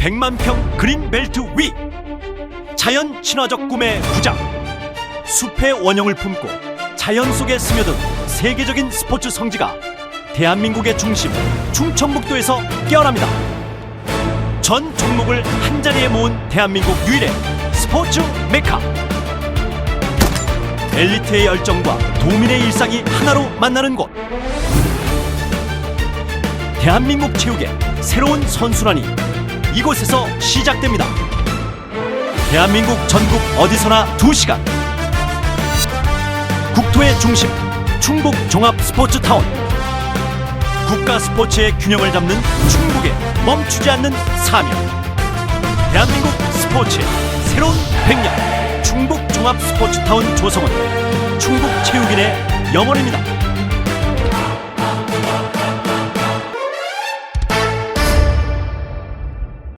100만 평 그린벨트 위, 자연 친화적 꿈의 부장, 숲의 원형을 품고 자연 속에 스며든 세계적인 스포츠 성지가 대한민국의 중심 충청북도에서 깨어납니다. 전 종목을 한자리에 모은 대한민국 유일의 스포츠 메카, 엘리트의 열정과 도민의 일상이 하나로 만나는 곳, 대한민국 체육의 새로운 선순환이 이곳에서 시작됩니다. 대한민국 전국 어디서나 2시간, 국토의 중심 충북 종합 스포츠 타운, 국가 스포츠의 균형을 잡는 충북의 멈추지 않는 사명, 대한민국 스포츠의 새로운 100년 충북 종합 스포츠 타운 조성은 충북 체육인의 염원입니다.